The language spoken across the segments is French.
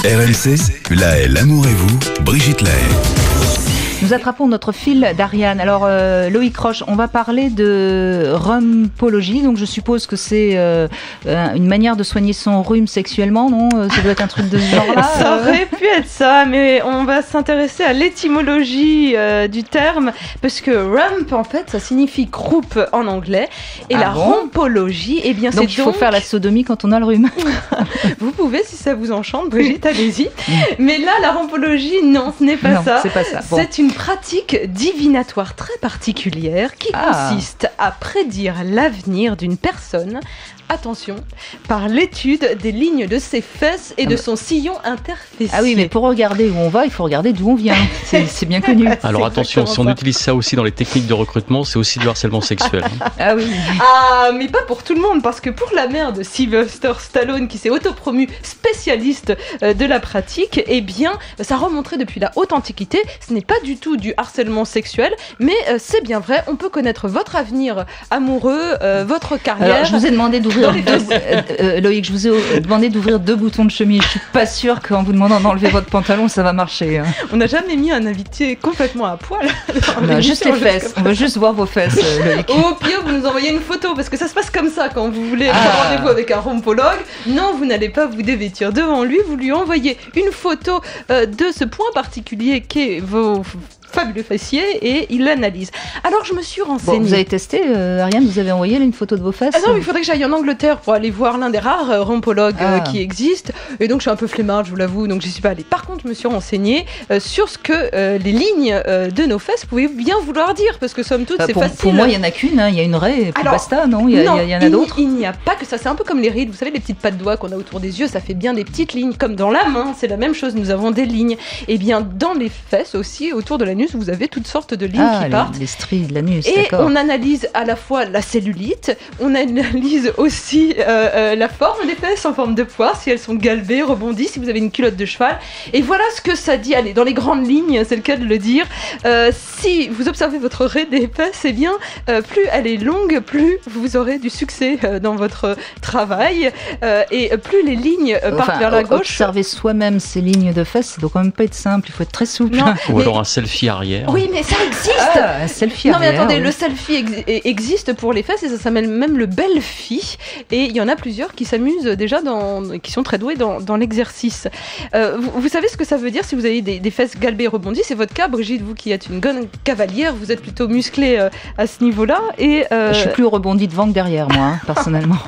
RMC, La l'amour et vous, Brigitte Lahaye. Nous attrapons notre fil d'Ariane. Alors Loïc Roche, on va parler de rhumpologie. Donc je suppose que c'est une manière de soigner son rhume sexuellement, non? Ça doit être un truc de ce genre-là. Ça aurait pu être ça, mais on va s'intéresser à l'étymologie du terme, parce que rump, en fait, ça signifie croupe en anglais, et la rhumpologie, eh bien, donc il faut faire la sodomie quand on a le rhume. Vous pouvez, si ça vous enchante, Brigitte, allez-y. Mais là, la rhumpologie, non, ce n'est pas non, ça. C'est pas ça. Bon. C'est une pratique divinatoire très particulière qui consiste à prédire l'avenir d'une personne, attention, par l'étude des lignes de ses fesses et de son sillon interfessier. Ah oui, mais pour regarder où on va, il faut regarder d'où on vient. C'est bien connu. Alors attention, si on utilise ça aussi dans les techniques de recrutement, c'est aussi du harcèlement sexuel. Ah oui. Ah, mais pas pour tout le monde, parce que pour la mère de Sylvester Stallone, qui s'est autopromu spécialiste de la pratique, eh bien, ça remonterait depuis la haute antiquité. Ce n'est pas du tout du harcèlement sexuel, mais c'est bien vrai, on peut connaître votre avenir amoureux, votre carrière. Alors, je vous ai demandé d'ouvrir Loïc, je vous ai demandé d'ouvrir 2 boutons de chemise. Je suis pas sûre qu'en vous demandant d'enlever votre pantalon, ça va marcher. On n'a jamais mis un invité complètement à poil. Juste les fesses. On veut juste voir vos fesses, Loïc. Au pire, vous nous envoyez une photo, parce que ça se passe comme ça quand vous voulez prendre rendez-vous avec un rhumpologue. Non, vous n'allez pas vous dévêtir devant lui, vous lui envoyez une photo de ce point particulier qu'est vos fabuleux fessiers et il l'analyse. Alors je me suis renseignée. Bon, vous avez testé, Ariane, vous avez envoyé là, une photo de vos fesses? Ah non, il faudrait que j'aille en Angleterre pour aller voir l'un des rares rhumpologues qui existent. Et donc je suis un peu flemmarde, je vous l'avoue, donc j'y suis pas allée. Par contre, je me suis renseignée sur ce que les lignes de nos fesses pouvaient bien vouloir dire, parce que somme toute c'est facile. Pour moi, il y en a qu'une, il y a une raie, et puis basta, non? Il y en a d'autres. Il n'y a pas que ça, c'est un peu comme les rides, vous savez, les petites pattes de doigts qu'on a autour des yeux, ça fait bien des petites lignes, comme dans la main, c'est la même chose, nous avons des lignes. Et bien dans les fesses aussi, autour de l'anus, vous avez toutes sortes de lignes qui partent. Les stries de l'anus, et d'accord. on analyse à la fois la cellulite, on analyse aussi la forme des fesses en forme de poire, si elles sont galbées, rebondies, si vous avez une culotte de cheval. Et voilà ce que ça dit. Allez, dans les grandes lignes, c'est le cas de le dire. Si vous observez votre raie des fesses, eh bien, plus elle est longue, plus vous aurez du succès dans votre travail. Et plus les lignes partent vers la gauche. Observer soi-même ces lignes de fesses, ça doit quand même pas être simple, il faut être très souple. Non, ou alors un selfie arrière. Oui, mais ça existe. Un selfie arrière. Non, mais attendez, le selfie existe pour les fesses et ça s'appelle même le belfi. Et il y en a plusieurs qui s'amusent déjà, qui sont très doués dans l'exercice. Vous savez ce que ça veut dire si vous avez des fesses galbées et rebondies? C'est votre cas, Brigitte, vous qui êtes une bonne cavalière, vous êtes plutôt musclée à ce niveau-là. Et je suis plus rebondie devant que derrière, moi, personnellement.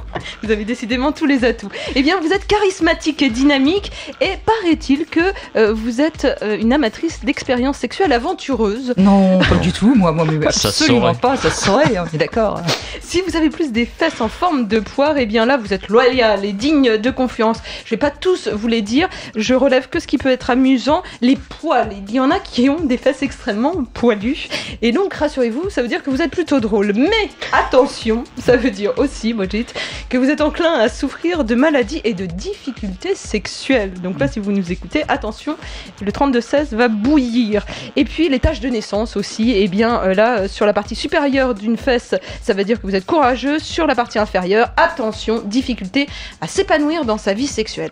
Vous avez décidément tous les atouts. Eh bien, vous êtes charismatique et dynamique, et paraît-il que vous êtes une amatrice d'expériences sexuelles aventureuses. Non, pas du tout, moi absolument ça pas, ça se saurait, on est d'accord. Si vous avez plus des fesses en forme de poire, et bien là, vous êtes loyal et digne de confiance. Je vais pas tous vous les dire, je relève que ce qui peut être amusant, les poils. Il y en a qui ont des fesses extrêmement poilues, et donc, rassurez-vous, ça veut dire que vous êtes plutôt drôle. Mais attention, ça veut dire aussi, Brigitte, que vous êtes enclin à souffrir de maladies et de difficultés sexuelles. Donc là, si vous nous écoutez, attention, le 32-16 va bouillir. Et puis, les taches de naissance aussi, et bien là, sur la partie supérieure d'une fesse, ça veut dire que vous êtes courageux. Sur la partie inférieure, attention, difficulté à s'épanouir dans sa vie sexuelle.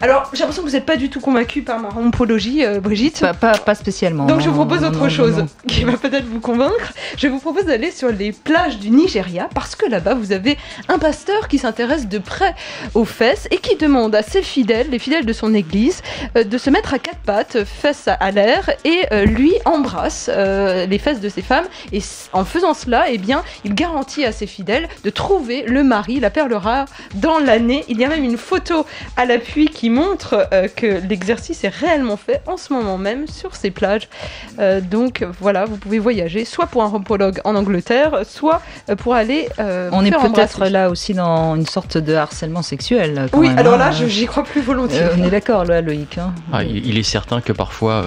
Alors, j'ai l'impression que vous n'êtes pas du tout convaincue par ma rhumpologie, Brigitte. Pas spécialement. Donc, je vous propose autre chose qui va peut-être vous convaincre. Je vous propose d'aller sur les plages du Nigeria, parce que là-bas, vous avez un pasteur qui s'intéresse de près aux fesses et qui demande à ses fidèles, les fidèles de son église, de se mettre à 4 pattes, fesses à l'air, et lui embrasse les fesses de ses femmes. Et en faisant cela, eh bien, il garantit à ses fidèles de trouver le mari, la perle rare, dans l'année. Il y a même une photo à l'appui qui montre que l'exercice est réellement fait en ce moment même sur ces plages. Donc voilà, vous pouvez voyager soit pour un rhumpologue en Angleterre, soit pour aller on est peut-être embrasser. là aussi dans une sorte de harcèlement sexuel. Oui, même, alors là, j'y crois plus volontiers. On est d'accord, là, Loïc. Il est certain que parfois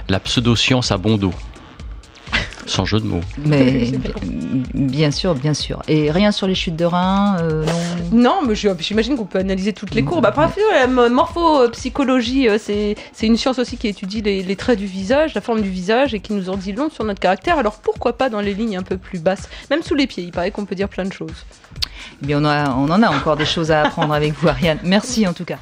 la pseudo-science a bon dos. Sans jeu de mots. Mais bien sûr. Et rien sur les chutes de reins, non. Non, mais j'imagine qu'on peut analyser toutes les courbes. Après, la morphopsychologie, c'est une science aussi qui étudie les traits du visage, la forme du visage, et qui nous en dit long sur notre caractère. Alors pourquoi pas dans les lignes un peu plus basses, même sous les pieds, il paraît qu'on peut dire plein de choses. Eh bien, on en a encore des choses à apprendre avec vous, Ariane. Merci en tout cas.